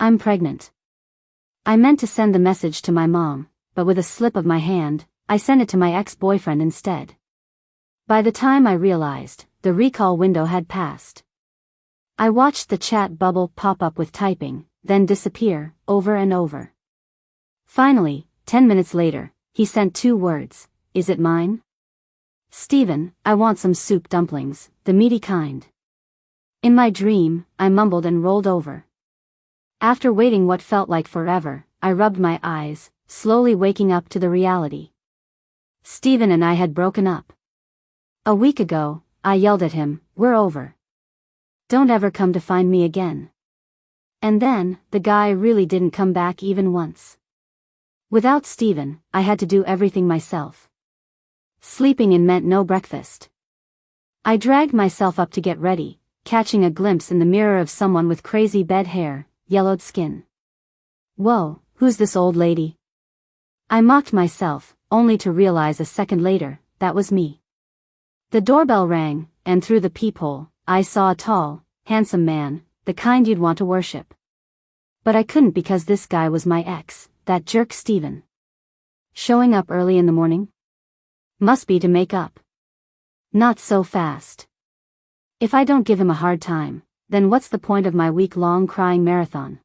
I'm pregnant. I meant to send the message to my mom, but with a slip of my hand, I sent it to my ex-boyfriend instead. By the time I realized, the recall window had passed. I watched the chat bubble pop up with typing, then disappear, over and over. Finally, 10 minutes later, he sent 2 words, "Is it mine? Steven, I want some soup dumplings, the meaty kind." In my dream, I mumbled and rolled over. After waiting what felt like forever, I rubbed my eyes, slowly waking up to the reality. Steven and I had broken up. A week ago, I yelled at him, "We're over. Don't ever come to find me again." And then, the guy really didn't come back even once. Without Steven, I had to do everything myself. Sleeping in meant no breakfast. I dragged myself up to get ready, catching a glimpse in the mirror of someone with crazy bed hair, yellowed skin. Whoa, who's this old lady? I mocked myself, only to realize a second later, that was me. The doorbell rang, and through the peephole, I saw a tall, handsome man, the kind you'd want to worship. But I couldn't because this guy was my ex, that jerk Steven. Showing up early in the morning? Must be to make up. Not so fast. If I don't give him a hard time, then what's the point of my week-long crying marathon?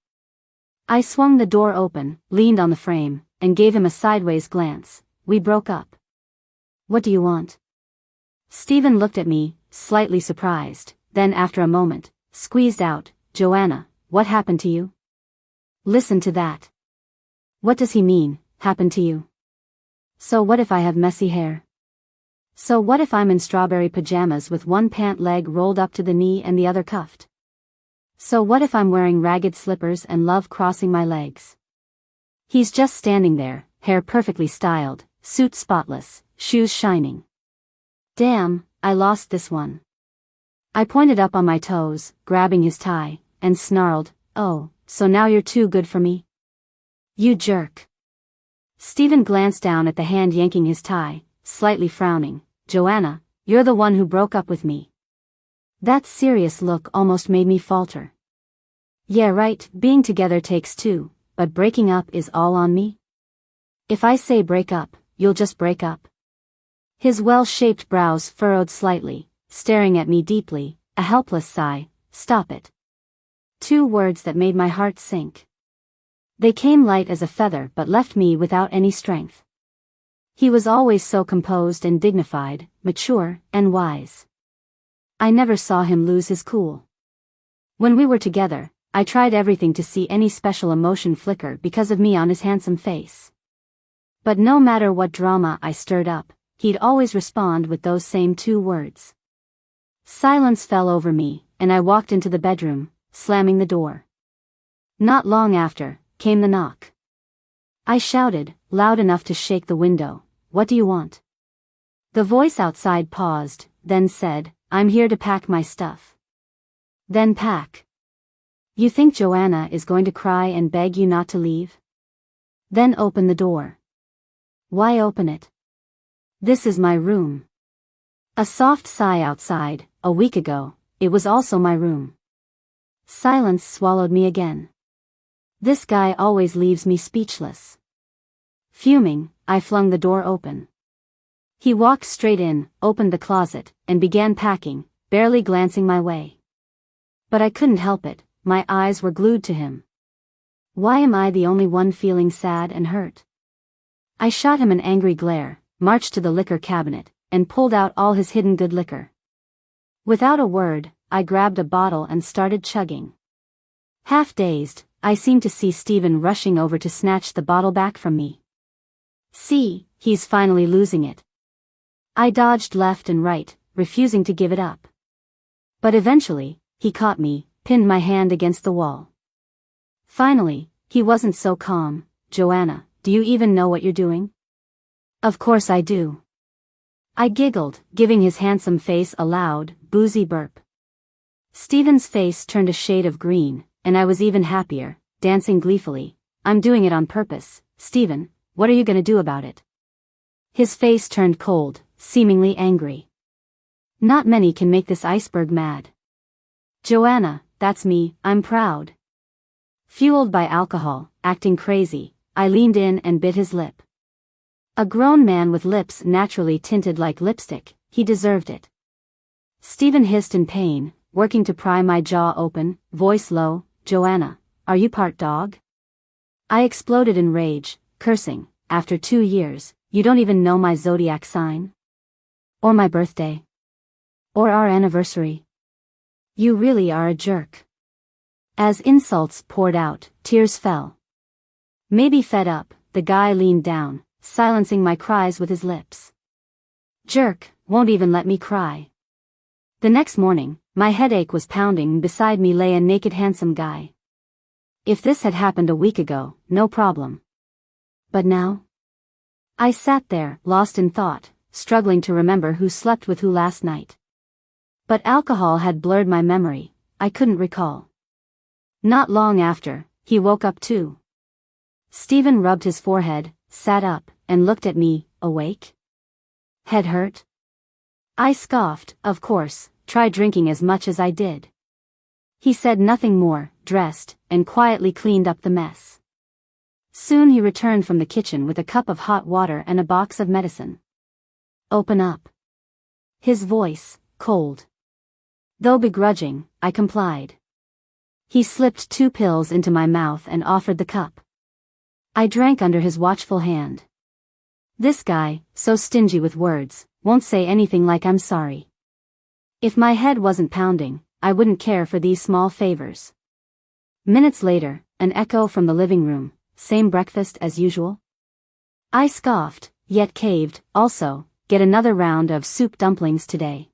I swung the door open, leaned on the frame, and gave him a sideways glance. We broke up. What do you want? Steven looked at me, slightly surprised, then after a moment, squeezed out, "Joanna, what happened to you?" Listen to that. What does he mean, happened to you? So what if I have messy hair? So what if I'm in strawberry pajamas with one pant leg rolled up to the knee and the other cuffed? So what if I'm wearing ragged slippers and love crossing my legs? He's just standing there, hair perfectly styled, suit spotless, shoes shining. Damn, I lost this one. I pointed up on my toes, grabbing his tie, and snarled, "Oh, so now you're too good for me? You jerk." Steven glanced down at the hand yanking his tie, slightly frowning. "Joanna, you're the one who broke up with me." That serious look almost made me falter. Yeah right, being together takes 2, but breaking up is all on me? If I say break up, you'll just break up? His well-shaped brows furrowed slightly, staring at me deeply, a helpless sigh. Stop it. 2 words that made my heart sink. They came light as a feather but left me without any strength. He was always so composed and dignified, mature, and wise. I never saw him lose his cool. When we were together, I tried everything to see any special emotion flicker because of me on his handsome face. But no matter what drama I stirred up, he'd always respond with those same 2 words. Silence fell over me, and I walked into the bedroom, slamming the door. Not long after, came the knock. I shouted, loud enough to shake the window, "What do you want?" The voice outside paused, then said, "I'm here to pack my stuff." Then pack. You think Joanna is going to cry and beg you not to leave? Then open the door. Why open it? This is my room. A soft sigh outside. A week ago, it was also my room. Silence swallowed me again. This guy always leaves me speechless. Fuming, I flung the door open. He walked straight in, opened the closet, and began packing, barely glancing my way. But I couldn't help it, my eyes were glued to him. Why am I the only one feeling sad and hurt? I shot him an angry glare, marched to the liquor cabinet, and pulled out all his hidden good liquor. Without a word, I grabbed a bottle and started chugging. Half dazed, I seemed to see Steven rushing over to snatch the bottle back from me. See, he's finally losing it. I dodged left and right, refusing to give it up. But eventually, he caught me, pinned my hand against the wall. Finally, he wasn't so calm. "Joanna, do you even know what you're doing?" "Of course I do." I giggled, giving his handsome face a loud, boozy burp. Steven's face turned a shade of green, and I was even happier, dancing gleefully. "I'm doing it on purpose, Steven, what are you gonna do about it?" His face turned cold, seemingly angry. Not many can make this iceberg mad. "Joanna, that's me, I'm proud." Fueled by alcohol, acting crazy, I leaned in and bit his lip. A grown man with lips naturally tinted like lipstick, he deserved it. Stephen hissed in pain, working to pry my jaw open, voice low, "Joanna, are you part dog?" I exploded in rage, cursing, "After 2 years, you don't even know my zodiac sign? Or my birthday? Or our anniversary? You really are a jerk." As insults poured out, tears fell. Maybe fed up, the guy leaned down, silencing my cries with his lips. Jerk, won't even let me cry. The next morning, my headache was pounding and beside me lay a naked handsome guy. If this had happened a week ago, no problem. But now? I sat there, lost in thought, struggling to remember who slept with who last night. But alcohol had blurred my memory, I couldn't recall. Not long after, he woke up too. Stephen rubbed his forehead, sat up, and looked at me, "Awake? Head hurt?" I scoffed, "Of course, try drinking as much as I did." He said nothing more, dressed, and quietly cleaned up the mess. Soon he returned from the kitchen with a cup of hot water and a box of medicine. "Open up." His voice, cold. Though begrudging, I complied. He slipped 2 pills into my mouth and offered the cup. I drank under his watchful hand. This guy, so stingy with words, won't say anything like "I'm sorry." If my head wasn't pounding, I wouldn't care for these small favors. Minutes later, an echo from the living room, "Same breakfast as usual?" I scoffed, yet caved, "Also, get another round of soup dumplings today."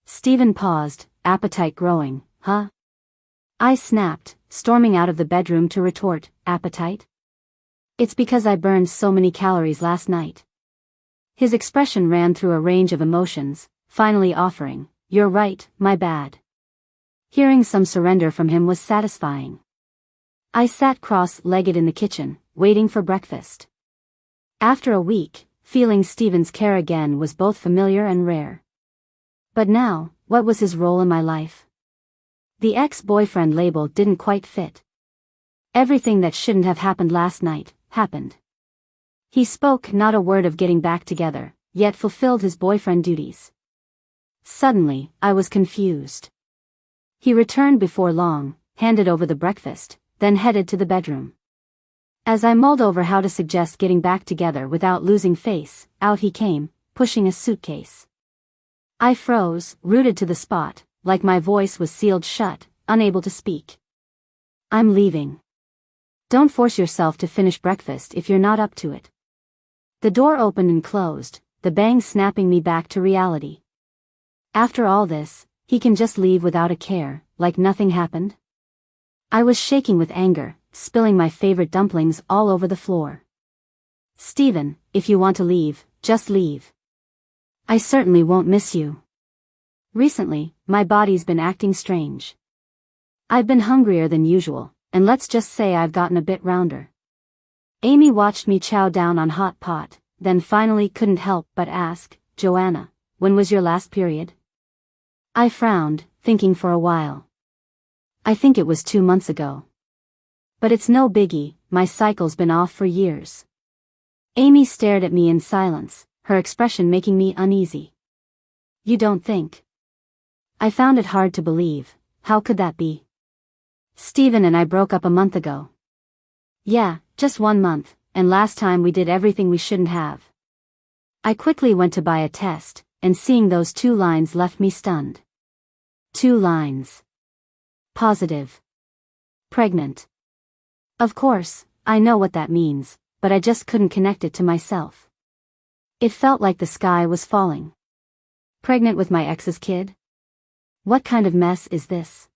Stephen paused, appetite growing, "Huh?" I snapped, storming out of the bedroom to retort, "Appetite? It's because I burned so many calories last night." His expression ran through a range of emotions, finally offering, "You're right, my bad." Hearing some surrender from him was satisfying. I sat cross-legged in the kitchen, waiting for breakfast. After a week, feeling Stephen's care again was both familiar and rare. But now, what was his role in my life? The ex-boyfriend label didn't quite fit. Everything that shouldn't have happened last night, happened. He spoke not a word of getting back together, yet fulfilled his boyfriend duties. Suddenly, I was confused. He returned before long, handed over the breakfast, then headed to the bedroom. As I mulled over how to suggest getting back together without losing face, out he came, pushing a suitcase. I froze, rooted to the spot, like my voice was sealed shut, unable to speak. "I'm leaving. Don't force yourself to finish breakfast if you're not up to it." The door opened and closed, the bang snapping me back to reality. After all this, he can just leave without a care, like nothing happened? I was shaking with anger, spilling my favorite dumplings all over the floor. "Stephen, if you want to leave, just leave. I certainly won't miss you." Recently, my body's been acting strange. I've been hungrier than usual, and let's just say I've gotten a bit rounder. Amy watched me chow down on hot pot, then finally couldn't help but ask, "Joanna, when was your last period?" I frowned, thinking for a while. "I think it was 2 months ago. But it's no biggie, my cycle's been off for years." Amy stared at me in silence, her expression making me uneasy. "You don't think?" I found it hard to believe. How could that be? "Stephen and I broke up a month ago." "Yeah, just 1 month, and last time we did everything we shouldn't have." I quickly went to buy a test, and seeing those 2 lines left me stunned. 2 lines. Positive. Pregnant. Of course, I know what that means, but I just couldn't connect it to myself. It felt like the sky was falling. Pregnant with my ex's kid? What kind of mess is this?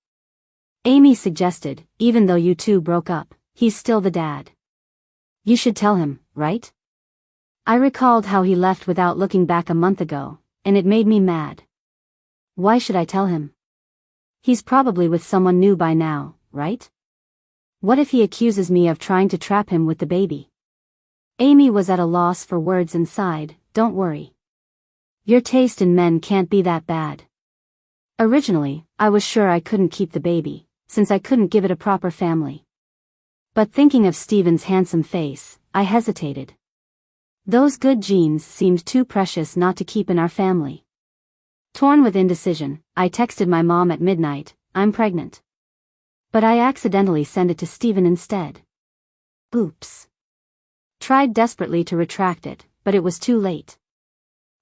Amy suggested, "Even though you 2 broke up, he's still the dad. You should tell him, right?" I recalled how he left without looking back a month ago, and it made me mad. Why should I tell him? He's probably with someone new by now, right? What if he accuses me of trying to trap him with the baby? Amy was at a loss for words and sighed, "Don't worry. Your taste in men can't be that bad." Originally, I was sure I couldn't keep the baby, since I couldn't give it a proper family. But thinking of Steven's handsome face, I hesitated. Those good genes seemed too precious not to keep in our family. Torn with indecision, I texted my mom at midnight, "I'm pregnant." But I accidentally sent it to Steven instead. Oops. Tried desperately to retract it, but it was too late.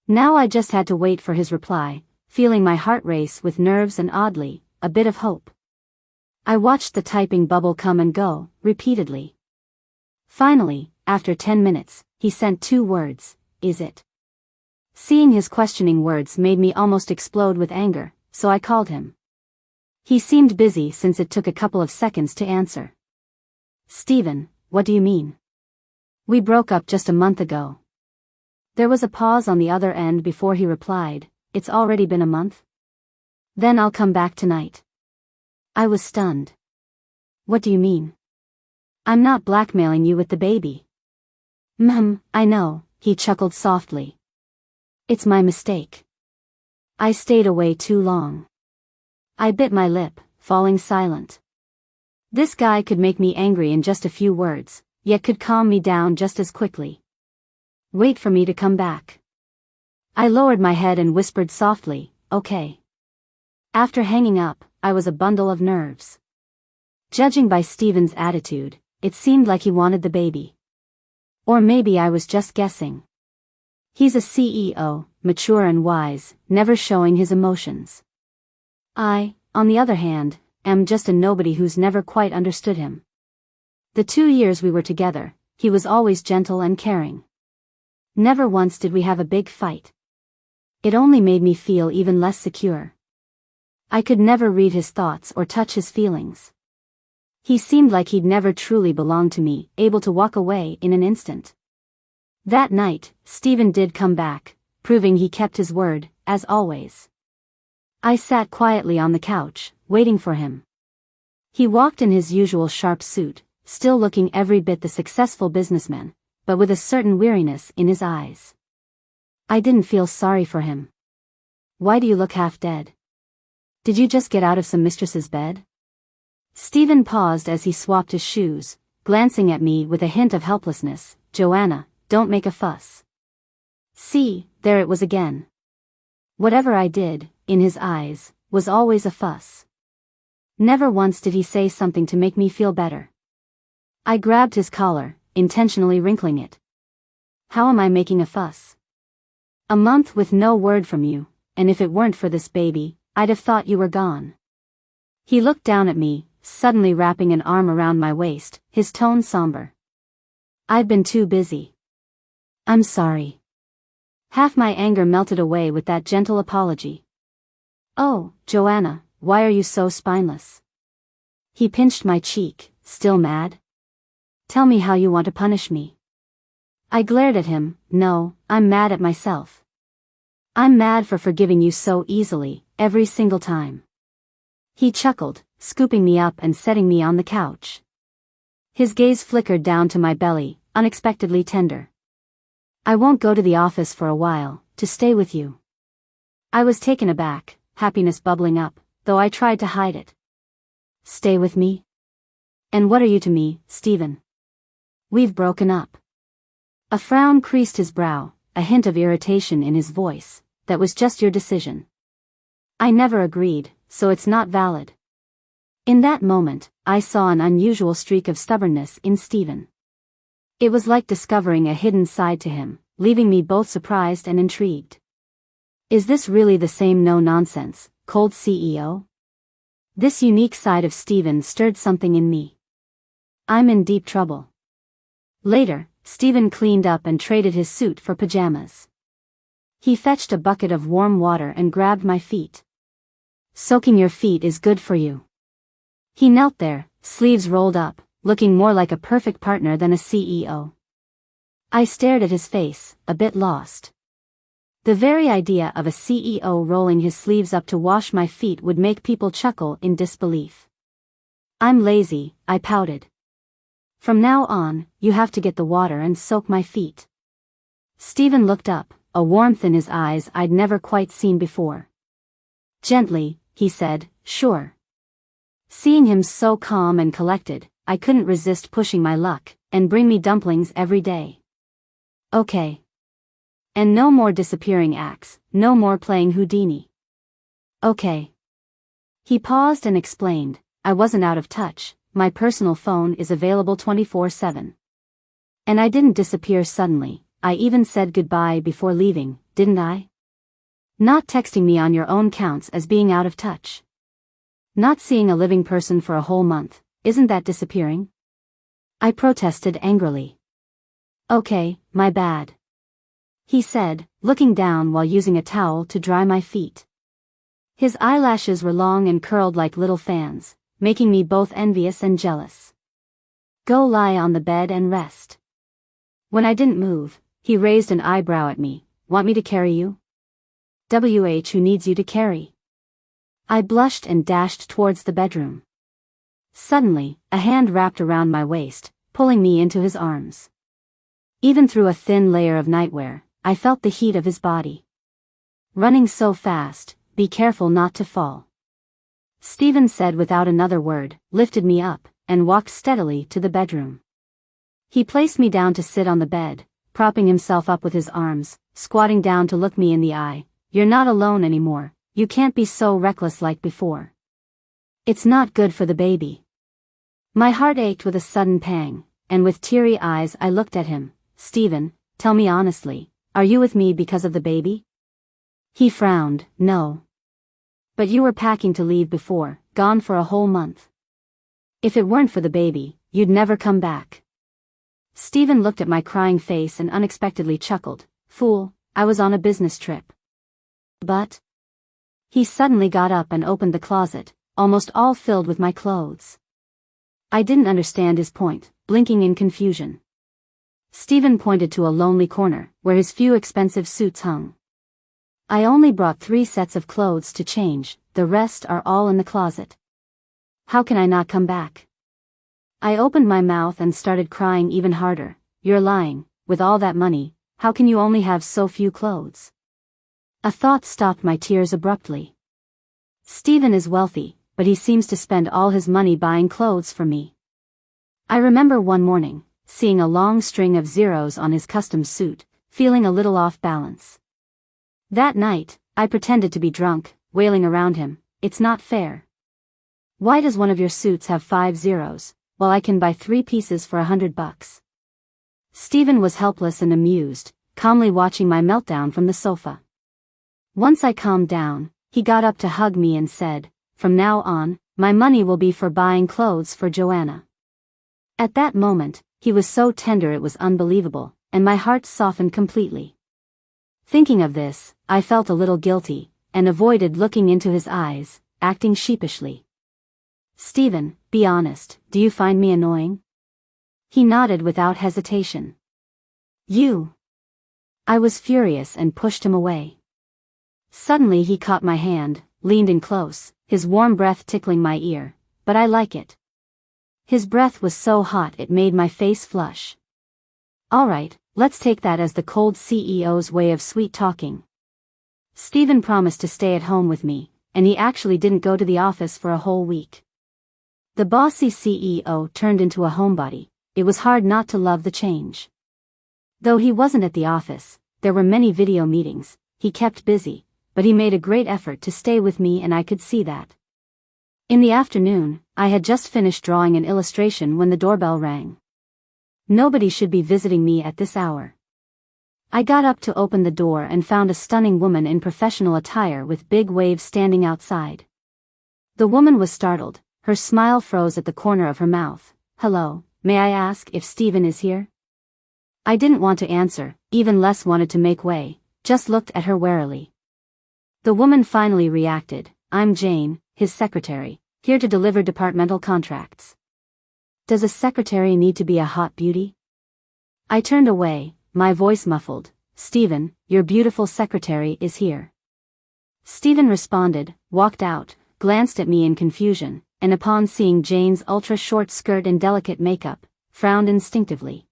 Now I just had to wait for his reply, feeling my heart race with nerves and oddly, a bit of hope. I watched the typing bubble come and go, repeatedly. Finally, after 10 minutes, he sent 2 words, "Is it?" Seeing his questioning words made me almost explode with anger, so I called him. He seemed busy since it took a couple of seconds to answer. "Steven, what do you mean? We broke up just a month ago." There was a pause on the other end before he replied, "It's already been a month? Then I'll come back tonight." I was stunned. "What do you mean? I'm not blackmailing you with the baby." I know," he chuckled softly. "It's my mistake. I stayed away too long." I bit my lip, falling silent. This guy could make me angry in just a few words, yet could calm me down just as quickly. Wait for me to come back. I lowered my head and whispered softly, "Okay." After hanging up, I was a bundle of nerves. Judging by Steven's attitude, it seemed like he wanted the baby. Or maybe I was just guessing. He's a CEO, mature and wise, never showing his emotions. I, on the other hand, am just a nobody who's never quite understood him. The 2 years we were together, he was always gentle and caring. Never once did we have a big fight. It only made me feel even less secure. I could never read his thoughts or touch his feelings. He seemed like he'd never truly belonged to me, able to walk away in an instant. That night, Steven did come back, proving he kept his word, as always. I sat quietly on the couch, waiting for him. He walked in his usual sharp suit, still looking every bit the successful businessman, but with a certain weariness in his eyes. I didn't feel sorry for him. "Why do you look half dead? Did you just get out of some mistress's bed?" Steven paused as he swapped his shoes, glancing at me with a hint of helplessness. "Joanna, don't make a fuss." See, there it was again. Whatever I did, in his eyes, was always a fuss. Never once did he say something to make me feel better. I grabbed his collar, intentionally wrinkling it. "How am I making a fuss? A month with no word from you, and if it weren't for this baby, I'd have thought you were gone." He looked down at me, suddenly wrapping an arm around my waist, his tone somber. "I've been too busy. I'm sorry." Half my anger melted away with that gentle apology. "Oh, Joanna, why are you so spineless?" He pinched my cheek, still mad. "Tell me how you want to punish me." I glared at him. "No, I'm mad at myself. I'm mad for forgiving you so easily, every single time." He chuckled, scooping me up and setting me on the couch. His gaze flickered down to my belly, unexpectedly tender. "I won't go to the office for a while, to stay with you." I was taken aback, happiness bubbling up, though I tried to hide it. "Stay with me? And what are you to me, Steven? We've broken up." A frown creased his brow, a hint of irritation in his voice. "That was just your decision. I never agreed, so it's not valid." In that moment, I saw an unusual streak of stubbornness in Steven. It was like discovering a hidden side to him, leaving me both surprised and intrigued. Is this really the same no-nonsense, cold CEO? This unique side of Steven stirred something in me. I'm in deep trouble. Later, Steven cleaned up and traded his suit for pajamas. He fetched a bucket of warm water and grabbed my feet. "Soaking your feet is good for you." He knelt there, sleeves rolled up, looking more like a perfect partner than a CEO. I stared at his face, a bit lost. The very idea of a CEO rolling his sleeves up to wash my feet would make people chuckle in disbelief. "I'm lazy," I pouted. "From now on, you have to get the water and soak my feet." Steven looked up, a warmth in his eyes I'd never quite seen before. "Gently," he said, "sure." Seeing him so calm and collected, I couldn't resist pushing my luck, and bring me dumplings every day. Okay. And no more disappearing acts, no more playing Houdini. Okay. He paused and explained, I wasn't out of touch, my personal phone is available 24/7. And I didn't disappear suddenly, I even said goodbye before leaving, didn't I? Not texting me on your own counts as being out of touch. Not seeing a living person for a whole month, isn't that disappearing? I protested angrily. Okay, my bad. He said, looking down while using a towel to dry my feet. His eyelashes were long and curled like little fans, making me both envious and jealous. Go lie on the bed and rest. When I didn't move, he raised an eyebrow at me. Want me to carry you? Who needs you to carry? I blushed and dashed towards the bedroom. Suddenly, a hand wrapped around my waist, pulling me into his arms. Even through a thin layer of nightwear, I felt the heat of his body. Running so fast, be careful not to fall. Stephen said without another word, lifted me up, and walked steadily to the bedroom. He placed me down to sit on the bed, propping himself up with his arms, squatting down to look me in the eye. You're not alone anymore, you can't be so reckless like before. It's not good for the baby. My heart ached with a sudden pang, and with teary eyes I looked at him. Stephen, tell me honestly, are you with me because of the baby? He frowned, no. But you were packing to leave before, gone for a whole month. If it weren't for the baby, you'd never come back. Stephen looked at my crying face and unexpectedly chuckled. Fool, I was on a business trip. But? He suddenly got up and opened the closet, almost all filled with my clothes. I didn't understand his point, blinking in confusion. Stephen pointed to a lonely corner, where his few expensive suits hung. I only brought 3 sets of clothes to change, the rest are all in the closet. How can I not come back? I opened my mouth and started crying even harder. You're lying, with all that money, how can you only have so few clothes? A thought stopped my tears abruptly. Stephen is wealthy, but he seems to spend all his money buying clothes for me. I remember one morning, seeing a long string of zeros on his custom suit, feeling a little off balance. That night, I pretended to be drunk, wailing around him, it's not fair. Why does one of your suits have 5 zeros, while I can buy 3 pieces for $100? Stephen was helpless and amused, calmly watching my meltdown from the sofa. Once I calmed down, he got up to hug me and said, from now on, my money will be for buying clothes for Joanna. At that moment, he was so tender it was unbelievable, and my heart softened completely. Thinking of this, I felt a little guilty, and avoided looking into his eyes, acting sheepishly. Stephen, be honest, do you find me annoying? He nodded without hesitation. You. I was furious and pushed him away. Suddenly he caught my hand, leaned in close, his warm breath tickling my ear, but I like it. His breath was so hot it made my face flush. All right, let's take that as the cold CEO's way of sweet talking. Stephen promised to stay at home with me, and he actually didn't go to the office for a whole week. The bossy CEO turned into a homebody. It was hard not to love the change. Though he wasn't at the office, there were many video meetings, he kept busy, but he made a great effort to stay with me and I could see that. In the afternoon, I had just finished drawing an illustration when the doorbell rang. Nobody should be visiting me at this hour. I got up to open the door and found a stunning woman in professional attire with big waves standing outside. The woman was startled, her smile froze at the corner of her mouth. Hello, may I ask if Stephen is here? I didn't want to answer, even less wanted to make way, just looked at her warily. The woman finally reacted. I'm Jane, his secretary, here to deliver departmental contracts. Does a secretary need to be a hot beauty? I turned away, my voice muffled. Stephen, your beautiful secretary is here. Stephen responded, walked out, glanced at me in confusion, and upon seeing Jane's ultra-short skirt and delicate makeup, frowned instinctively.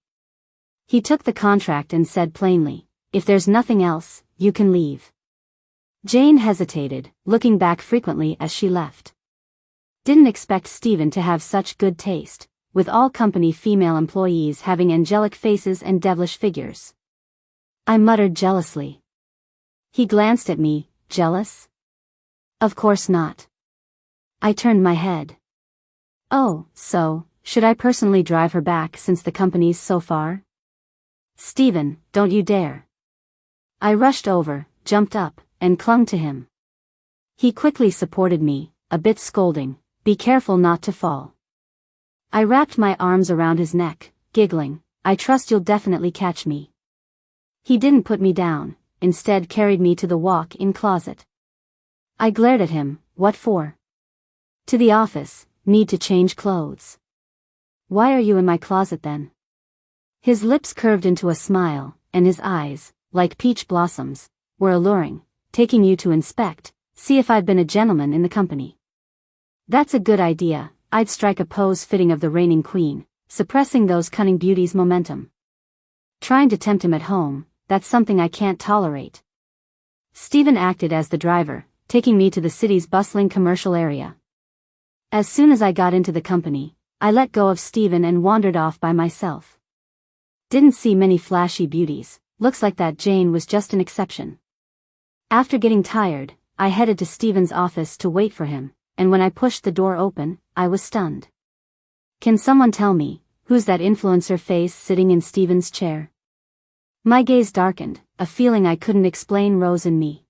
He took the contract and said plainly, if there's nothing else, you can leave. Jane hesitated, looking back frequently as she left. Didn't expect Stephen to have such good taste, with all company female employees having angelic faces and devilish figures. I muttered jealously. He glanced at me. Jealous? Of course not. I turned my head. Oh, so, should I personally drive her back since the company's so far? Stephen, don't you dare. I rushed over, jumped up, and clung to him. He quickly supported me, a bit scolding, be careful not to fall. I wrapped my arms around his neck, giggling, I trust you'll definitely catch me. He didn't put me down, instead carried me to the walk-in closet. I glared at him, what for? To the office, need to change clothes. Why are you in my closet then? His lips curved into a smile, and his eyes, like peach blossoms, were alluring, taking you to inspect, see if I've been a gentleman in the company. That's a good idea, I'd strike a pose fitting of the reigning queen, suppressing those cunning beauties' momentum. Trying to tempt him at home, that's something I can't tolerate. Stephen acted as the driver, taking me to the city's bustling commercial area. As soon as I got into the company, I let go of Stephen and wandered off by myself. Didn't see many flashy beauties, looks like that Jane was just an exception. After getting tired, I headed to Stephen's office to wait for him, and when I pushed the door open, I was stunned. Can someone tell me, who's that influencer face sitting in Stephen's chair? My gaze darkened, a feeling I couldn't explain rose in me.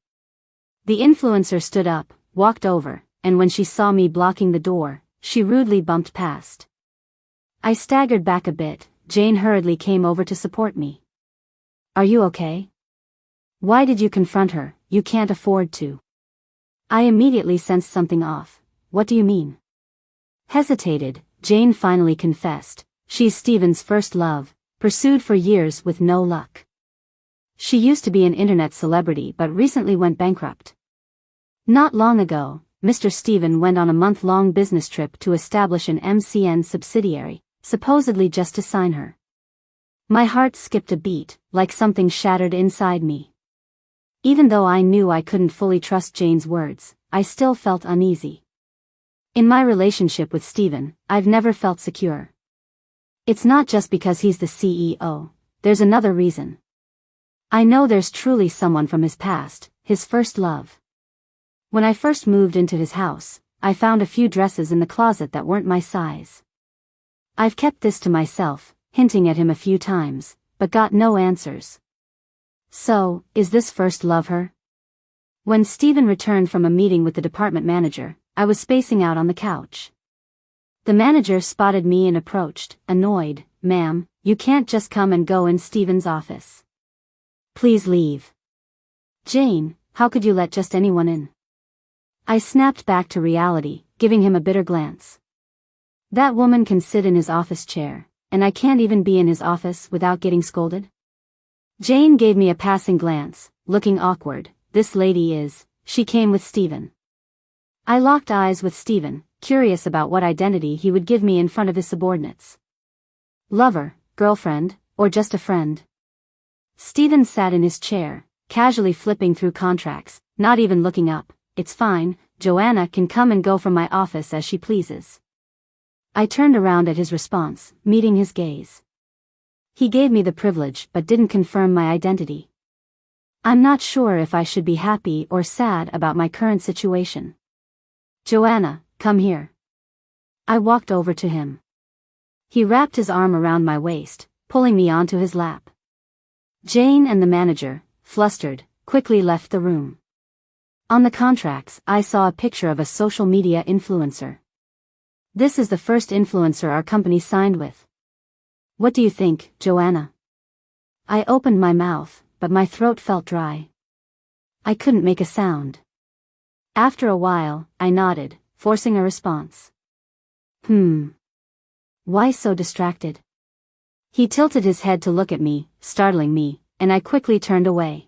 The influencer stood up, walked over, and when she saw me blocking the door, she rudely bumped past. I staggered back a bit. Jane hurriedly came over to support me. Are you okay? Why did you confront her? You can't afford to. I immediately sensed something off. What do you mean? Hesitated, Jane finally confessed. She's Stephen's first love, pursued for years with no luck. She used to be an internet celebrity but recently went bankrupt. Not long ago, Mr. Stephen went on a month-long business trip to establish an MCN subsidiary, supposedly just to sign her. My heart skipped a beat, like something shattered inside me. Even though I knew I couldn't fully trust Jane's words, I still felt uneasy. In my relationship with Stephen, I've never felt secure. It's not just because he's the CEO, there's another reason. I know there's truly someone from his past, his first love. When I first moved into his house, I found a few dresses in the closet that weren't my size. I've kept this to myself, hinting at him a few times, but got no answers. So, is this first love her? When Stephen returned from a meeting with the department manager, I was spacing out on the couch. The manager spotted me and approached, annoyed. Ma'am, you can't just come and go in Stephen's office. Please leave. Jane, how could you let just anyone in? I snapped back to reality, giving him a bitter glance. That woman can sit in his office chair, and I can't even be in his office without getting scolded? Jane gave me a passing glance, looking awkward. This lady is, she came with Stephen. I locked eyes with Stephen, curious about what identity he would give me in front of his subordinates. Lover, girlfriend, or just a friend? Stephen sat in his chair, casually flipping through contracts, not even looking up. It's fine, Joanna can come and go from my office as she pleases. I turned around at his response, meeting his gaze. He gave me the privilege but didn't confirm my identity. I'm not sure if I should be happy or sad about my current situation. Joanna, come here. I walked over to him. He wrapped his arm around my waist, pulling me onto his lap. Jane and the manager, flustered, quickly left the room. On the contracts, I saw a picture of a social media influencer. This is the first influencer our company signed with. What do you think, Joanna? I opened my mouth, but my throat felt dry. I couldn't make a sound. After a while, I nodded, forcing a response. Why so distracted? He tilted his head to look at me, startling me, and I quickly turned away.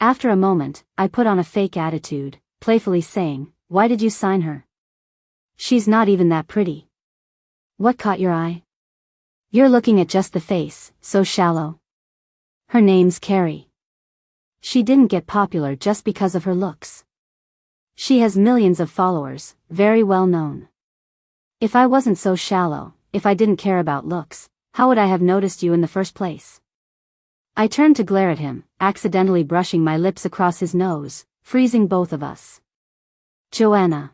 After a moment, I put on a fake attitude, playfully saying, why did you sign her? She's not even that pretty. What caught your eye? You're looking at just the face, so shallow. Her name's Carrie. She didn't get popular just because of her looks. She has millions of followers, very well known. If I wasn't so shallow, if I didn't care about looks, how would I have noticed you in the first place? I turned to glare at him, accidentally brushing my lips across his nose, freezing both of us. Joanna.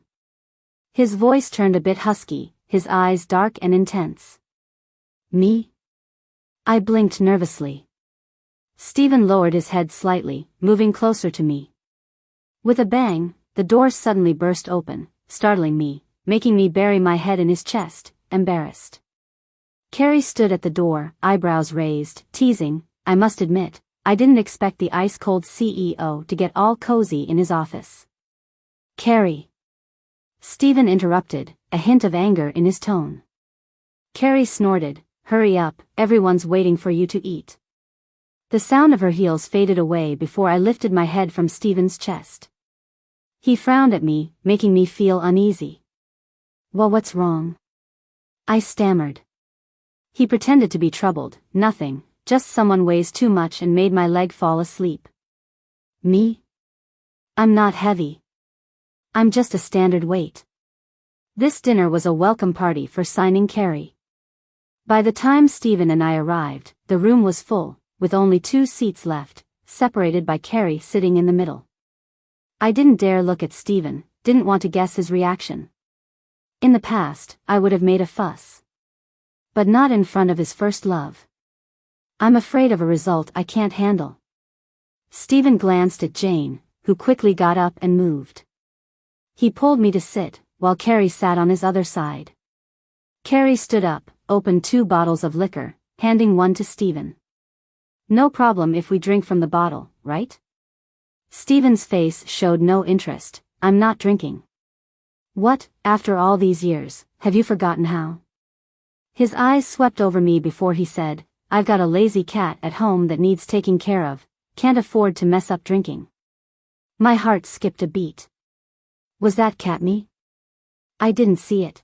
His voice turned a bit husky, his eyes dark and intense. Me? I blinked nervously. Stephen lowered his head slightly, moving closer to me. With a bang, the door suddenly burst open, startling me, making me bury my head in his chest, embarrassed. Carrie stood at the door, eyebrows raised, teasing. I must admit, I didn't expect the ice-cold CEO to get all cozy in his office. Carrie. Stephen interrupted, a hint of anger in his tone. Carrie snorted, hurry up, everyone's waiting for you to eat. The sound of her heels faded away before I lifted my head from Stephen's chest. He frowned at me, making me feel uneasy. Well, what's wrong? I stammered. He pretended to be troubled. Nothing, just someone weighs too much and made my leg fall asleep. Me? I'm not heavy. I'm just a standard weight. This dinner was a welcome party for signing Carrie. By the time Stephen and I arrived, the room was full, with only 2 seats left, separated by Carrie sitting in the middle. I didn't dare look at Stephen, didn't want to guess his reaction. In the past, I would have made a fuss. But not in front of his first love. I'm afraid of a result I can't handle. Stephen glanced at Jane, who quickly got up and moved. He pulled me to sit, while Carrie sat on his other side. Carrie stood up, opened 2 bottles of liquor, handing one to Stephen. No problem if we drink from the bottle, right? Stephen's face showed no interest. I'm not drinking. What, after all these years, have you forgotten how? His eyes swept over me before he said, I've got a lazy cat at home that needs taking care of, can't afford to mess up drinking. My heart skipped a beat. Was that cat me? I didn't see it.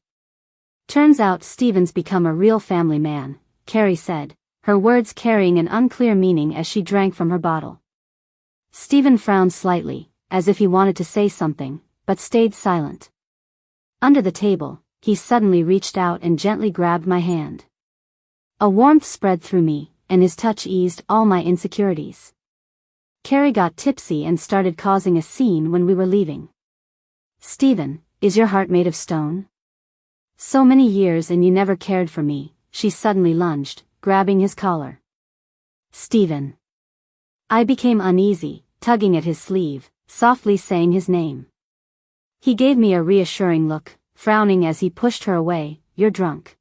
Turns out Stephen's become a real family man, Carrie said, her words carrying an unclear meaning as she drank from her bottle. Stephen frowned slightly, as if he wanted to say something, but stayed silent. Under the table, he suddenly reached out and gently grabbed my hand. A warmth spread through me, and his touch eased all my insecurities. Carrie got tipsy and started causing a scene when we were leaving. Stephen, is your heart made of stone? So many years and you never cared for me, she suddenly lunged, grabbing his collar. Stephen. I became uneasy, tugging at his sleeve, softly saying his name. He gave me a reassuring look, frowning as he pushed her away. You're drunk.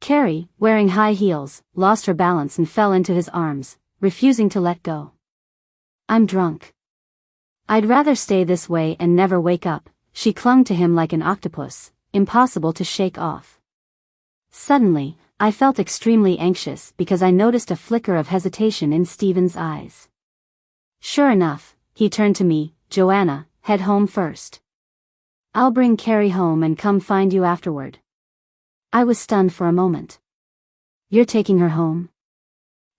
Carrie, wearing high heels, lost her balance and fell into his arms, refusing to let go. I'm drunk. I'd rather stay this way and never wake up. She clung to him like an octopus, impossible to shake off. Suddenly, I felt extremely anxious because I noticed a flicker of hesitation in Stephen's eyes. Sure enough, he turned to me, Joanna, head home first. I'll bring Carrie home and come find you afterward. I was stunned for a moment. You're taking her home?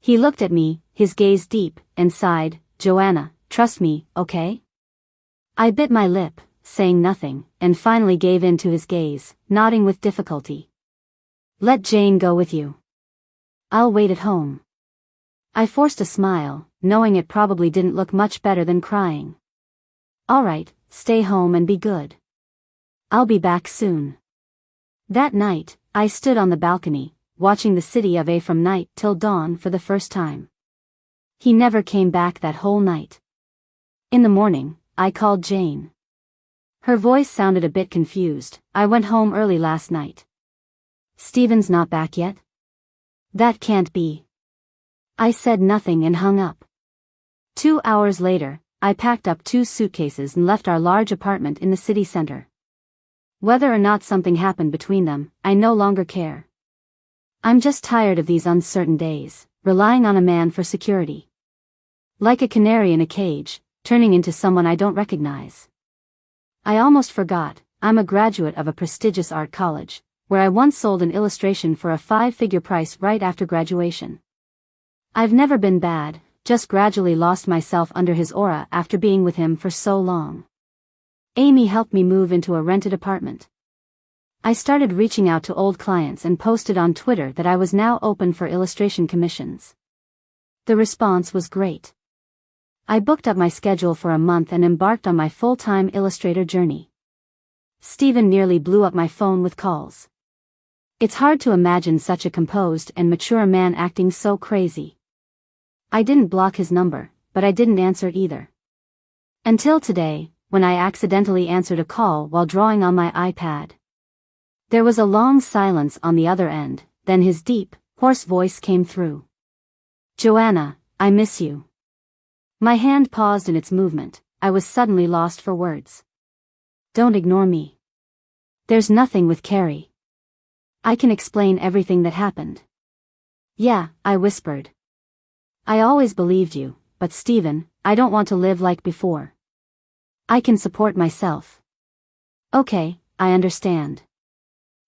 He looked at me, his gaze deep, and sighed, Joanna, trust me, okay? I bit my lip, saying nothing, and finally gave in to his gaze, nodding with difficulty. Let Jane go with you. I'll wait at home. I forced a smile, knowing it probably didn't look much better than crying. All right, stay home and be good. I'll be back soon. That night, I stood on the balcony, watching the city of A from night till dawn for the first time. He never came back that whole night. In the morning, I called Jane. Her voice sounded a bit confused. I went home early last night. Stephen's not back yet? That can't be. I said nothing and hung up. 2 hours later, I packed up 2 suitcases and left our large apartment in the city center. Whether or not something happened between them, I no longer care. I'm just tired of these uncertain days, relying on a man for security. Like a canary in a cage, turning into someone I don't recognize. I almost forgot, I'm a graduate of a prestigious art college, where I once sold an illustration for a 5-figure price right after graduation. I've never been bad, just gradually lost myself under his aura after being with him for so long. Amy helped me move into a rented apartment. I started reaching out to old clients and posted on Twitter that I was now open for illustration commissions. The response was great. I booked up my schedule for a month and embarked on my full-time illustrator journey. Stephen nearly blew up my phone with calls. It's hard to imagine such a composed and mature man acting so crazy. I didn't block his number, but I didn't answer it either. Until today, when I accidentally answered a call while drawing on my iPad. There was a long silence on the other end, then his deep, hoarse voice came through. "Joanna, I miss you." My hand paused in its movement. I was suddenly lost for words. "Don't ignore me. There's nothing with Carrie. I can explain everything that happened." "Yeah," I whispered. "I always believed you, but Stephen, I don't want to live like before. I can support myself." "Okay, I understand."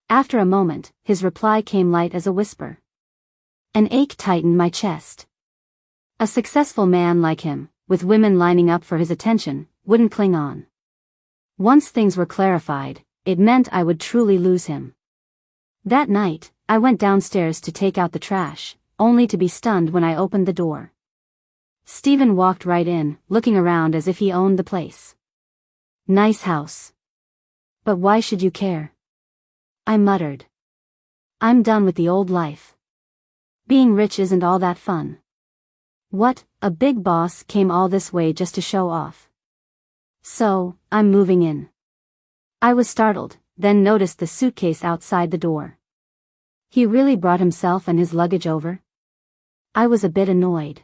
After a moment, his reply came light as a whisper. An ache tightened my chest. A successful man like him, with women lining up for his attention, wouldn't cling on. Once things were clarified, it meant I would truly lose him. That night, I went downstairs to take out the trash, only to be stunned when I opened the door. Stephen walked right in, looking around as if he owned the place. "Nice house. But why should you care?" I muttered. "I'm done with the old life. Being rich isn't all that fun." "What, a big boss came all this way just to show off?" "So, I'm moving in." I was startled, then noticed the suitcase outside the door. He really brought himself and his luggage over? I was a bit annoyed.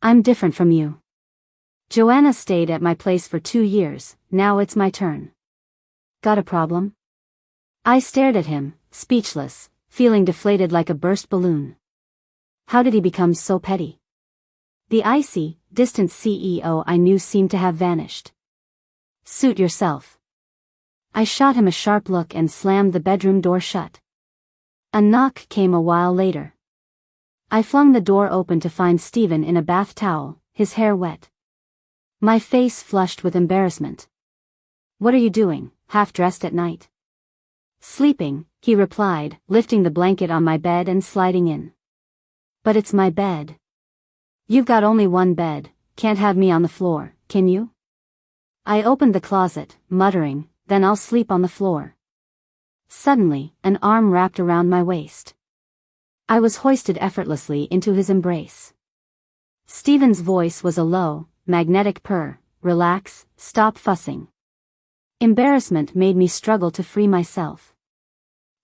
"I'm different from you. Joanna stayed at my place for 2 years, now it's my turn. Got a problem?" I stared at him, speechless, feeling deflated like a burst balloon. How did he become so petty? The icy, distant CEO I knew seemed to have vanished. "Suit yourself." I shot him a sharp look and slammed the bedroom door shut. A knock came a while later. I flung the door open to find Stephen in a bath towel, his hair wet. My face flushed with embarrassment. "What are you doing, half-dressed at night?" "Sleeping," he replied, lifting the blanket on my bed and sliding in. "But it's my bed." "You've got only one bed, can't have me on the floor, can you?" I opened the closet, muttering, "Then I'll sleep on the floor." Suddenly, an arm wrapped around my waist. I was hoisted effortlessly into his embrace. Stephen's voice was a low, magnetic purr. "Relax, stop fussing." Embarrassment made me struggle to free myself.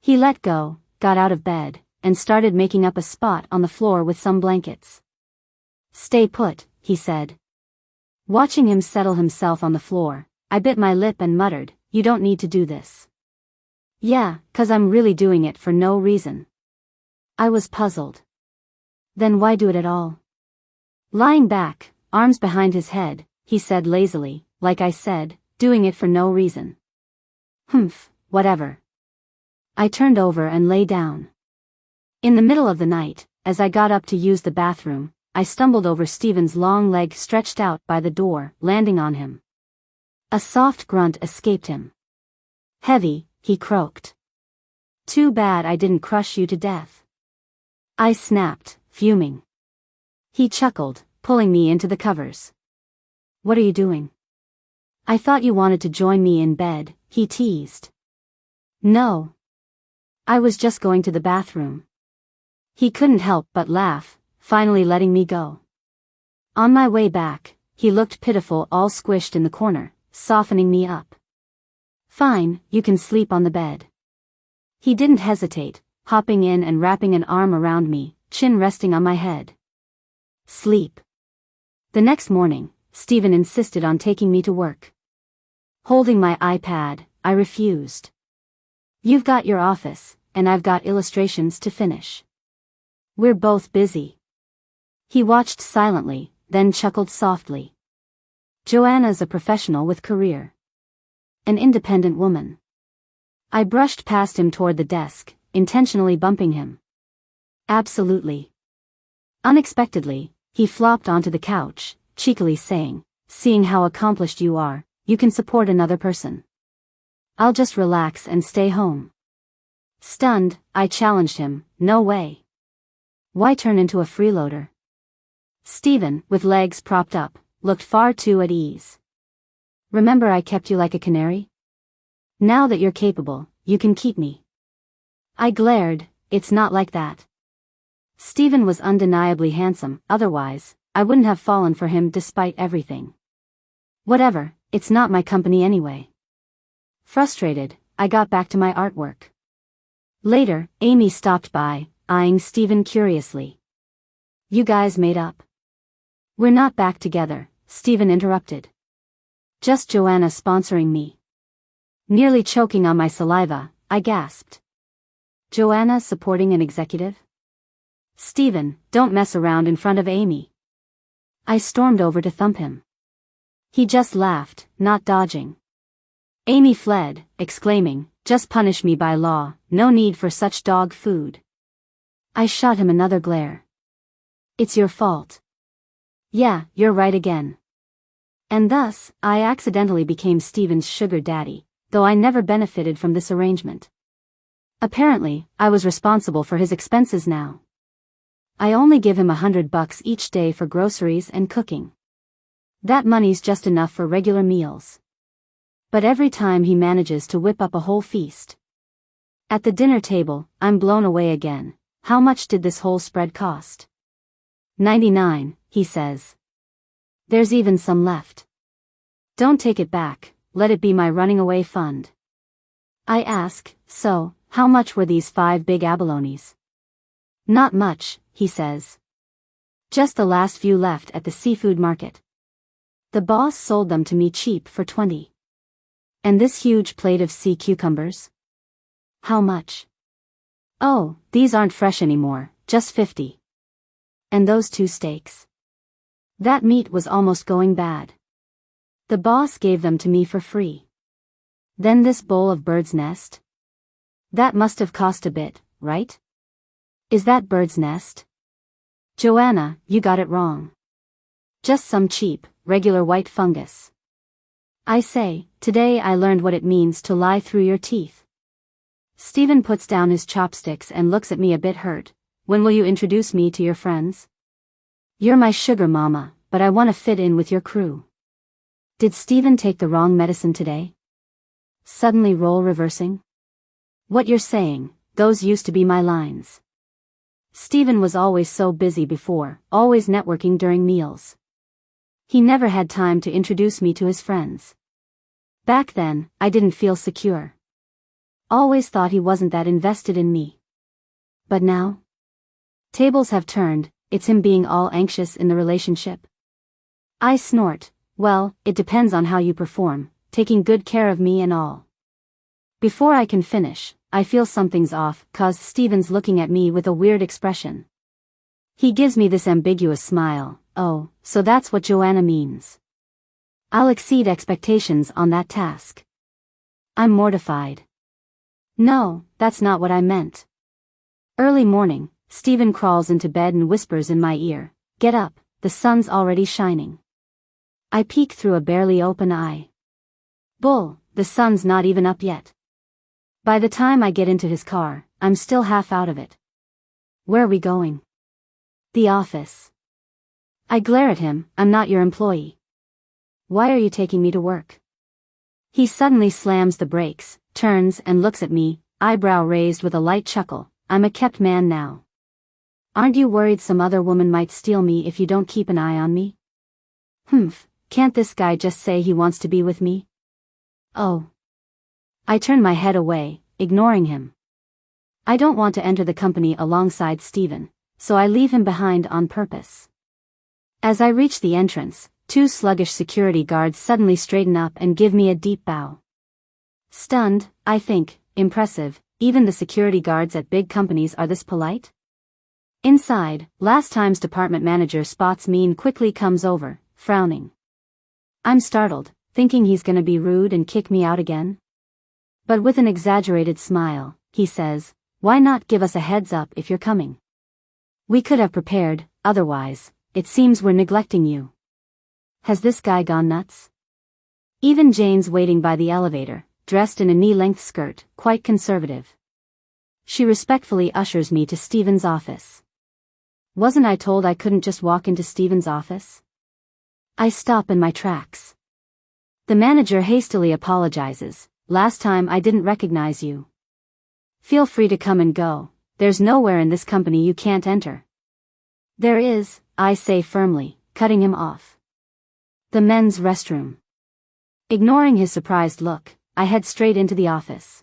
He let go, got out of bed, and started making up a spot on the floor with some blankets. "Stay put," he said. Watching him settle himself on the floor, I bit my lip and muttered, "You don't need to do this." "Yeah, 'cause I'm really doing it for no reason." I was puzzled. "Then why do it at all?" Lying back, arms behind his head, he said lazily, "Like I said, doing it for no reason." "Humph, whatever." I turned over and lay down. In the middle of the night, as I got up to use the bathroom, I stumbled over Stephen's long leg stretched out by the door, landing on him. A soft grunt escaped him. "Heavy," he croaked. "Too bad I didn't crush you to death." I snapped, fuming. He chuckled, pulling me into the covers. "What are you doing?" "I thought you wanted to join me in bed," he teased. "No. I was just going to the bathroom." He couldn't help but laugh, finally letting me go. On my way back, he looked pitiful, all squished in the corner, softening me up. "Fine, you can sleep on the bed." He didn't hesitate, hopping in and wrapping an arm around me, chin resting on my head. Sleep. The next morning, Stephen insisted on taking me to work. Holding my iPad, I refused. "You've got your office, and I've got illustrations to finish. We're both busy." He watched silently, then chuckled softly. "Joanna's a professional with career. An independent woman." I brushed past him toward the desk, intentionally bumping him. "Absolutely." Unexpectedly, he flopped onto the couch, cheekily saying, "Seeing how accomplished you are, you can support another person." I'll just relax and stay home. Stunned, I challenged him, no way. Why turn into a freeloader? Stephen, with legs propped up, looked far too at ease. Remember I kept you like a canary? Now that you're capable, you can keep me. I glared, it's not like that. Stephen was undeniably handsome, otherwise, I wouldn't have fallen for him despite everything. Whatever, it's not my company anyway. Frustrated, I got back to my artwork. Later, Amy stopped by, eyeing Stephen curiously. You guys made up? We're not back together, Stephen interrupted. Just Joanna sponsoring me. Nearly choking on my saliva, I gasped. Joanna supporting an executive? Stephen, don't mess around in front of Amy. I stormed over to thump him. He just laughed, not dodging. Amy fled, exclaiming, just punish me by law, no need for such dog food. I shot him another glare. It's your fault. Yeah, you're right again. And thus, I accidentally became Stephen's sugar daddy, though I never benefited from this arrangement. Apparently, I was responsible for his expenses now. I only give him $100 each day for groceries and cooking. That money's just enough for regular meals. But every time he manages to whip up a whole feast. At the dinner table, I'm blown away again. How much did this whole spread cost? $99, he says. There's even some left. Don't take it back, let it be my running away fund. I ask, so, how much were these 5 big abalones? Not much, he says. Just the last few left at the seafood market. The boss sold them to me cheap for 20. And this huge plate of sea cucumbers? How much? Oh, these aren't fresh anymore, just 50. And those 2 steaks? That meat was almost going bad. The boss gave them to me for free. Then this bowl of bird's nest? That must have cost a bit, right? Is that bird's nest? Joanna, you got it wrong. Just some cheap, regular white fungus. I say, today I learned what it means to lie through your teeth. Stephen puts down his chopsticks and looks at me a bit hurt. When will you introduce me to your friends? You're my sugar mama, but I want to fit in with your crew. Did Stephen take the wrong medicine today? Suddenly role reversing? What you're saying, those used to be my lines. Stephen was always so busy before, always networking during meals. He never had time to introduce me to his friends. Back then, I didn't feel secure. Always thought he wasn't that invested in me. But now? Tables have turned, it's him being all anxious in the relationship. I snort, well, it depends on how you perform, taking good care of me and all. Before I can finish, I feel something's off, 'cause Stephen's looking at me with a weird expression. He gives me this ambiguous smile. Oh, so that's what Joanna means. I'll exceed expectations on that task. I'm mortified. No, that's not what I meant. Early morning, Stephen crawls into bed and whispers in my ear, get up, the sun's already shining. I peek through a barely open eye. Bull, the sun's not even up yet. By the time I get into his car, I'm still half out of it. Where are we going? The office. I glare at him, I'm not your employee. Why are you taking me to work? He suddenly slams the brakes, turns and looks at me, eyebrow raised with a light chuckle, I'm a kept man now. Aren't you worried some other woman might steal me if you don't keep an eye on me? Humph, can't this guy just say he wants to be with me? Oh. I turn my head away, ignoring him. I don't want to enter the company alongside Stephen, so I leave him behind on purpose. As I reach the entrance, 2 sluggish security guards suddenly straighten up and give me a deep bow. Stunned, I think, impressive, even the security guards at big companies are this polite? Inside, last time's department manager spots me and quickly comes over, frowning. I'm startled, thinking he's gonna be rude and kick me out again. But with an exaggerated smile, he says, why not give us a heads up if you're coming? We could have prepared, otherwise, it seems we're neglecting you. Has this guy gone nuts? Even Jane's waiting by the elevator, dressed in a knee-length skirt, quite conservative. She respectfully ushers me to Stephen's office. Wasn't I told I couldn't just walk into Stephen's office? I stop in my tracks. The manager hastily apologizes. Last time I didn't recognize you. Feel free to come and go. There's nowhere in this company you can't enter. There is, I say firmly, cutting him off. The men's restroom. Ignoring his surprised look, I head straight into the office.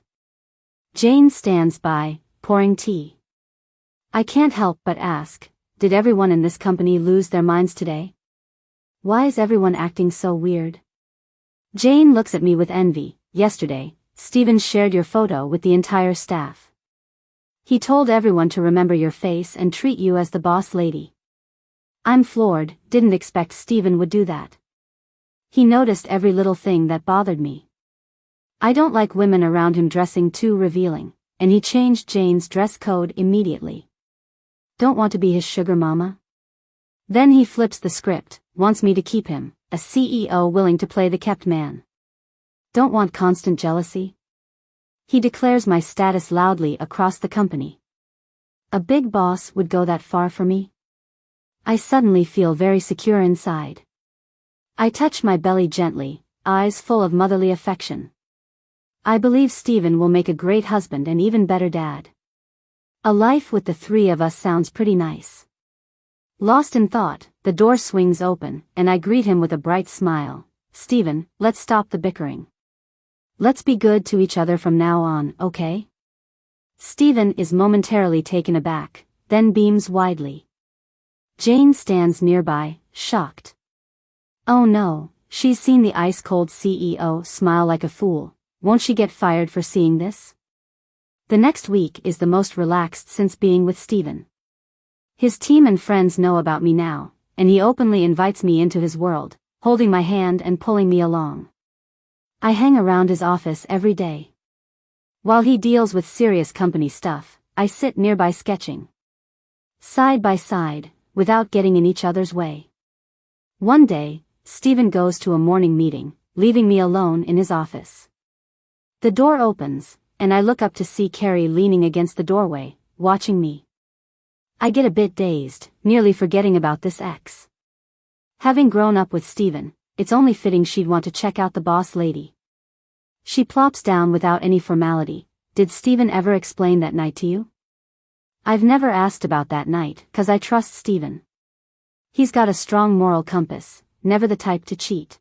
Jane stands by, pouring tea. I can't help but ask, did everyone in this company lose their minds today? Why is everyone acting so weird? Jane looks at me with envy. Yesterday, Stephen shared your photo with the entire staff. He told everyone to remember your face and treat you as the boss lady. I'm floored, didn't expect Stephen would do that. He noticed every little thing that bothered me. I don't like women around him dressing too revealing, and he changed Jane's dress code immediately. Don't want to be his sugar mama? Then he flips the script, wants me to keep him, a CEO willing to play the kept man. Don't want constant jealousy? He declares my status loudly across the company. A big boss would go that far for me? I suddenly feel very secure inside. I touch my belly gently, eyes full of motherly affection. I believe Stephen will make a great husband and even better dad. A life with the three of us sounds pretty nice. Lost in thought, the door swings open, and I greet him with a bright smile. Stephen, let's stop the bickering. Let's be good to each other from now on, okay? Stephen is momentarily taken aback, then beams widely. Jane stands nearby, shocked. Oh no, she's seen the ice-cold CEO smile like a fool. Won't she get fired for seeing this? The next week is the most relaxed since being with Stephen. His team and friends know about me now, and he openly invites me into his world, holding my hand and pulling me along. I hang around his office every day. While he deals with serious company stuff, I sit nearby sketching. Side by side, without getting in each other's way. One day, Stephen goes to a morning meeting, leaving me alone in his office. The door opens, and I look up to see Carrie leaning against the doorway, watching me. I get a bit dazed, nearly forgetting about this ex. Having grown up with Stephen, it's only fitting she'd want to check out the boss lady. She plops down without any formality. Did Stephen ever explain that night to you? I've never asked about that night, 'cause I trust Stephen. He's got a strong moral compass, never the type to cheat.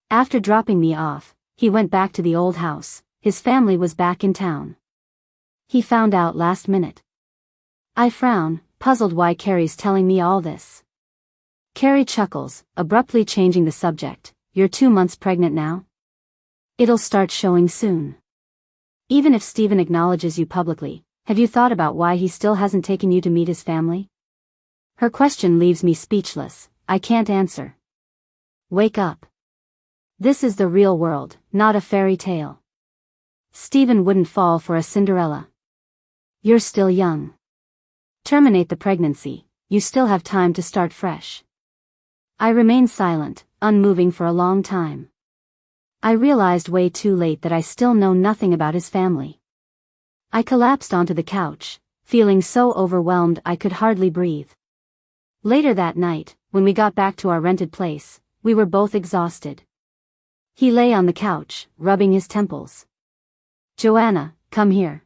After dropping me off, he went back to the old house. His family was back in town. He found out last minute. I frown, puzzled why Carrie's telling me all this. Carrie chuckles, abruptly changing the subject. You're 2 months pregnant now? It'll start showing soon. Even if Stephen acknowledges you publicly, have you thought about why he still hasn't taken you to meet his family? Her question leaves me speechless. I can't answer. Wake up. This is the real world, not a fairy tale. Stephen wouldn't fall for a Cinderella. You're still young. Terminate the pregnancy, you still have time to start fresh. I remained silent, unmoving for a long time. I realized way too late that I still know nothing about his family. I collapsed onto the couch, feeling so overwhelmed I could hardly breathe. Later that night, when we got back to our rented place, we were both exhausted. He lay on the couch, rubbing his temples. Joanna, come here.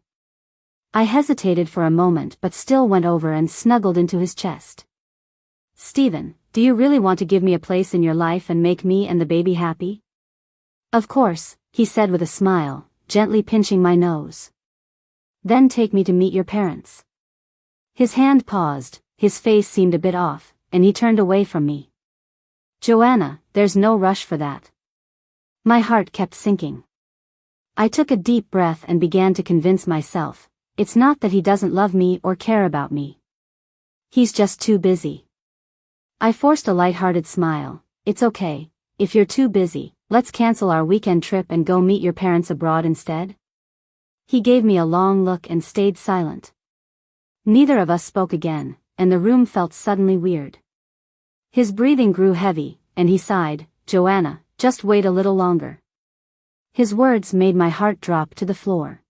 I hesitated for a moment but still went over and snuggled into his chest. Stephen, do you really want to give me a place in your life and make me and the baby happy? Of course, he said with a smile, gently pinching my nose. Then take me to meet your parents. His hand paused, his face seemed a bit off, and he turned away from me. Joanna, there's no rush for that. My heart kept sinking. I took a deep breath and began to convince myself, it's not that he doesn't love me or care about me. He's just too busy. I forced a light-hearted smile. It's okay, if you're too busy, let's cancel our weekend trip and go meet your parents abroad instead. He gave me a long look and stayed silent. Neither of us spoke again, and the room felt suddenly weird. His breathing grew heavy, and he sighed, Joanna, just wait a little longer. His words made my heart drop to the floor.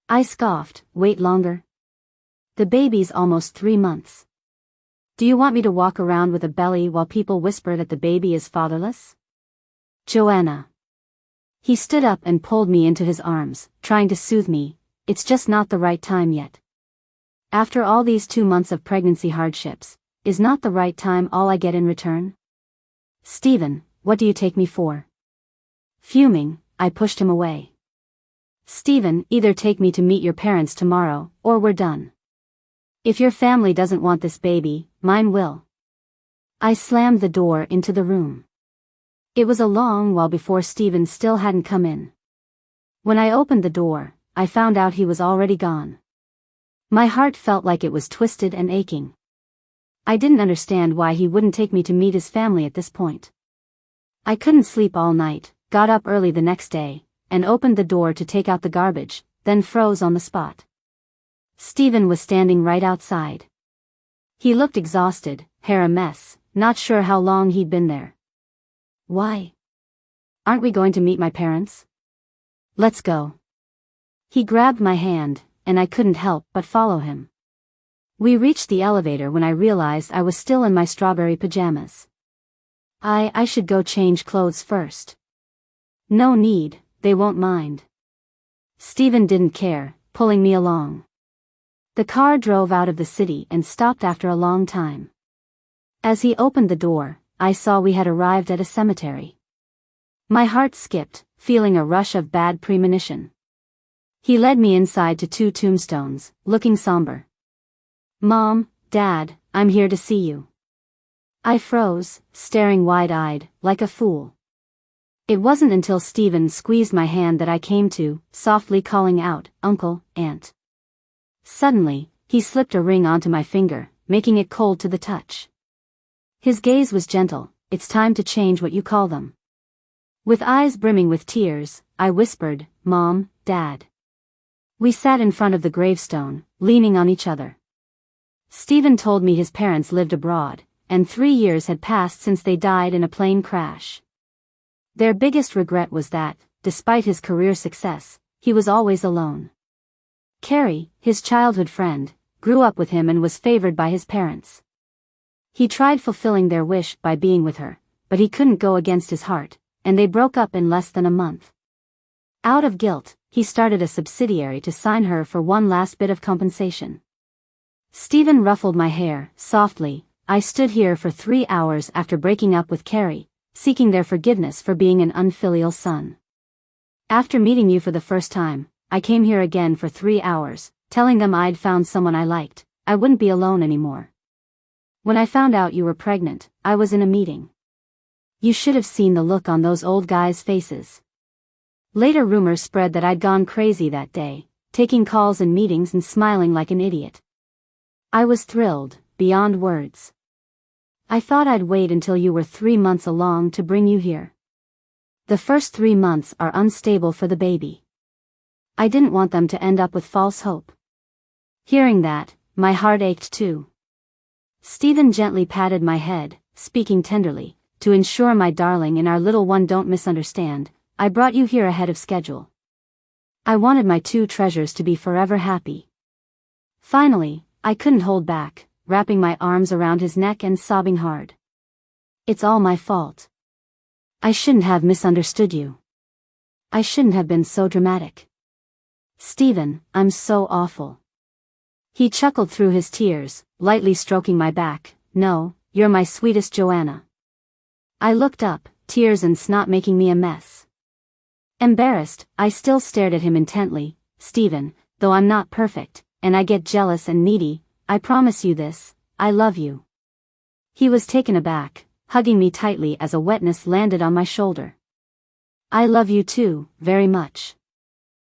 I scoffed, wait longer? The baby's almost 3 months. Do you want me to walk around with a belly while people whisper that the baby is fatherless? Joanna. He stood up and pulled me into his arms, trying to soothe me. It's just not the right time yet. After all these 2 months of pregnancy hardships, is not the right time all I get in return? Stephen, what do you take me for? Fuming, I pushed him away. Stephen, either take me to meet your parents tomorrow, or we're done. If your family doesn't want this baby, mine will. I slammed the door into the room. It was a long while before Stephen still hadn't come in. When I opened the door, I found out he was already gone. My heart felt like it was twisted and aching. I didn't understand why he wouldn't take me to meet his family at this point. I couldn't sleep all night, got up early the next day, and opened the door to take out the garbage, then froze on the spot. Stephen was standing right outside. He looked exhausted, hair a mess, not sure how long he'd been there. Why? Aren't we going to meet my parents? Let's go. He grabbed my hand, and I couldn't help but follow him. We reached the elevator when I realized I was still in my strawberry pajamas. I should go change clothes first. No need, they won't mind. Stephen didn't care, pulling me along. The car drove out of the city and stopped after a long time. As he opened the door, I saw we had arrived at a cemetery. My heart skipped, feeling a rush of bad premonition. He led me inside to 2 tombstones, looking somber. Mom, Dad, I'm here to see you. I froze, staring wide-eyed, like a fool. It wasn't until Stephen squeezed my hand that I came to, softly calling out, Uncle, Aunt. Suddenly, he slipped a ring onto my finger, making it cold to the touch. His gaze was gentle. It's time to change what you call them. With eyes brimming with tears, I whispered, Mom, Dad. We sat in front of the gravestone, leaning on each other. Stephen told me his parents lived abroad, and 3 years had passed since they died in a plane crash. Their biggest regret was that, despite his career success, he was always alone. Carrie, his childhood friend, grew up with him and was favored by his parents. He tried fulfilling their wish by being with her, but he couldn't go against his heart, and they broke up in less than a month. Out of guilt, he started a subsidiary to sign her for one last bit of compensation. Stephen ruffled my hair, softly. I stood here for 3 hours after breaking up with Carrie, seeking their forgiveness for being an unfilial son. After meeting you for the first time, I came here again for 3 hours, telling them I'd found someone I liked, I wouldn't be alone anymore. When I found out you were pregnant, I was in a meeting. You should have seen the look on those old guys' faces. Later rumors spread that I'd gone crazy that day, taking calls and meetings and smiling like an idiot. I was thrilled, beyond words. I thought I'd wait until you were 3 months along to bring you here. The first 3 months are unstable for the baby. I didn't want them to end up with false hope. Hearing that, my heart ached too. Stephen gently patted my head, speaking tenderly, to ensure my darling and our little one don't misunderstand, I brought you here ahead of schedule. I wanted my 2 treasures to be forever happy. Finally, I couldn't hold back, wrapping my arms around his neck and sobbing hard. It's all my fault. I shouldn't have misunderstood you. I shouldn't have been so dramatic. Stephen, I'm so awful. He chuckled through his tears, lightly stroking my back. No, you're my sweetest Joanna. I looked up, tears and snot making me a mess. Embarrassed, I still stared at him intently. Stephen, though I'm not perfect, and I get jealous and needy, I promise you this, I love you. He was taken aback, hugging me tightly as a wetness landed on my shoulder. I love you too, very much.